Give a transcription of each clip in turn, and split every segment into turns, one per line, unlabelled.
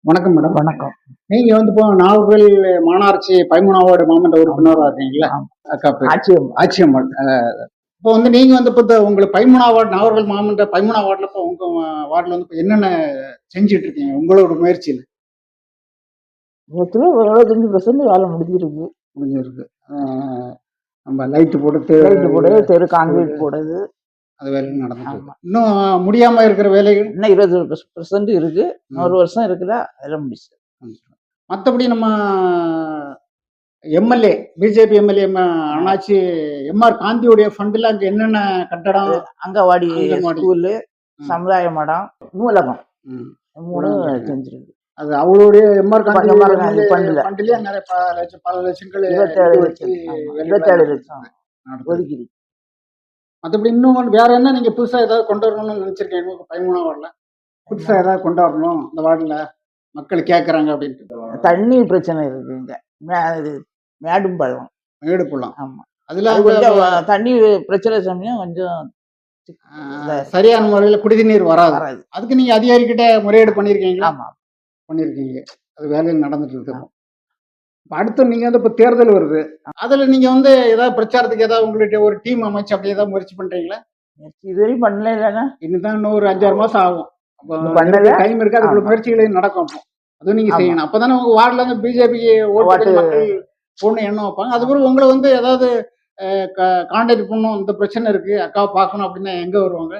வணக்கம் மேடம்.
வணக்கம்.
நீங்க வந்து இப்போ நாகர்கோவில் மாநகராட்சி 13வது வார்டு மாமன்ற உறுப்பினரா இருக்கீங்களா?
ஆமா.
அக்கா பேரு.
ஆட்சியம்.
ஆச்சியம்மாள். இப்போ வந்து நீங்க வந்து இப்போ உங்களுக்கு 13வது வார்டு நாகர்கோவில் மாமன்ற 13வது வார்டுல இப்போ உங்க வார்டுல வந்து இப்போ என்னென்ன செஞ்சுட்டு இருக்கீங்க உங்களோட முயற்சியில?
நேத்துல ஒரு 25% வேலை முடிஞ்சிருக்கு.
முடிஞ்சிருக்கு. நம்ம லைட் போட்டு
லைட் போடுறது, தெரு கான்கிரீட் போடுறது.
அது வேலையும் நடந்துட்டு
ஆமா.
இருக்கு. இன்னும் முடியாம இருக்கிற வேலைகள்
இன்னும் 20% இருக்கு. ஒரு வருஷம் இருக்குதா அதெல்லாம் முடிச்சு.
மத்தபடி நம்ம எம்எல்ஏ பிஜேபி எம்எல்ஏ அண்ணாச்சி எம்ஆர் காந்தியுடைய ஃபண்ட்ல அங்க என்னென்ன கட்டடம்
அங்கவாடி,
அங்கன்வாடி.
ஸ்கூலு, சமுதாய மடம், நூலகம்
ம்.
3 செஞ்சிருக்கு.
அது அவங்களுடைய எம்ஆர் காந்தி
ஃபண்டுல
ஃபண்ட்லயே நிறைய பல லட்சங்கள்
27 லட்சம். ஆமா, 27 லட்சம் ஒதுக்கீடு.
மற்றபடி இன்னும் வேற என்ன நீங்க புதுசா ஏதாவது கொண்டு வரணும்னு நினைச்சிருக்கீங்க 13வது வார்டுல? புதுசா ஏதாவது கொண்டு வரணும் இந்த வார்டுல மக்கள் கேட்கறாங்க அப்படின்ட்டு.
தண்ணி பிரச்சனை இருக்கு இங்க. இது மேடும் பள்ளம்.
மேடு பள்ளம்.
ஆமா.
அதுல
கொஞ்சம் தண்ணி பிரச்சனை சமயம் கொஞ்சம்
சரியான முறையில குடிநீர் வராது. அதுக்கு நீங்க அதிகாரிகிட்ட முறையீடு பண்ணிருக்கீங்களா?
ஆமா,
பண்ணிருக்கீங்க. அது வேலையில் நடந்துட்டு இருக்கு. அடுத்து நீங்க வந்து இப்ப தேர்தல் வருது. அதுல நீங்க வந்து ஏதாவது பிரச்சாரத்துக்கு ஏதாவது உங்களுடைய ஒரு டீம் அமைச்சு அப்படி ஏதாவது முயற்சி பண்றீங்களா?
இதுவரையும் பண்ணல இல்லைன்னா
இன்னும் இன்னும் ஒரு 5-6 மாசம் ஆகும்.
பண்ணல.
டைம் இருக்கு. அதுக்குள்ள முயற்சிகள் நடக்கும். அப்போ அதுவும் நீங்க செய்யணும். அப்பதானே உங்க வார்டுல இருந்து பிஜேபிக்கு ஓட்டு மக்கள் பொண்ணு எண்ணம் வைப்பாங்க. அதுக்கப்புறம் உங்களை வந்து ஏதாவது கான்டாக்ட் பண்ணணும், இந்த பிரச்சனை இருக்கு அக்காவை பார்க்கணும் அப்படின்னா எங்க வருவாங்க?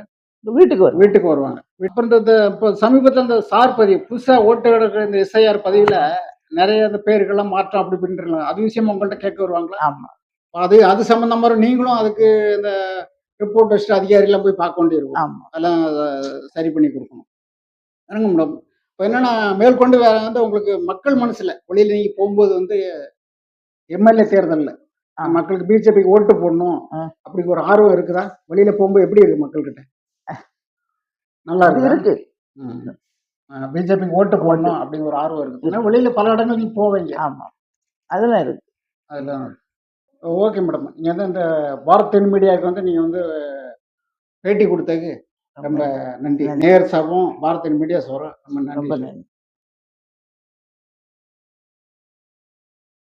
வீட்டுக்கு வருவாங்க. இப்போ சமீபத்தில் இந்த சார் பதிவு புதுசா ஓட்டு எடுக்கிற இந்த எஸ்ஐஆர் பதிவுல நிறைய அந்த பேர்கள்லாம் மாற்றம் அப்படி பண்ணிட்டு அது விஷயம் உங்கள்கிட்ட கேட்க வருவாங்களா?
ஆமா.
அது சம்பந்தமா நீங்களும் அதுக்கு இந்த ரிப்போர்ட் வச்சுட்டு அதிகாரி எல்லாம் போய் பார்க்க வேண்டியிருக்கும். அதெல்லாம் சரி பண்ணி கொடுக்கணும். என்னங்க மேடம் இப்போ என்னன்னா மேற்கொண்டு வேற வந்து உங்களுக்கு மக்கள் மனசுல வெளியில நீங்க போகும்போது வந்து எம்எல்ஏ தேர்தல்ல மக்களுக்கு பிஜேபிக்கு ஓட்டு போடணும் அப்படி ஒரு ஆர்வம் இருக்குதா? வெளியில போகும்போது எப்படி இருக்கு மக்கள்கிட்ட? நல்லா இருக்கு. பிஜேபிக்கு ஓட்டு போடணும் அப்படிங்கிற ஒரு ஆர்வம் இருக்கு. ஏன்னா வெளியில பல இடங்கள் நீங்க போவீங்க.
ஆமா, அதெல்லாம் இருக்கு.
அதெல்லாம் ஓகே மேடம். நீங்க வந்து இந்த பாரத் தென் மீடியாவுக்கு வந்து நீங்க வந்து பேட்டி கொடுத்ததுக்கு ரொம்ப நன்றி. நேயர் சார்பும் பாரத் தென் மீடியா சார்பும் ரொம்ப நன்றி.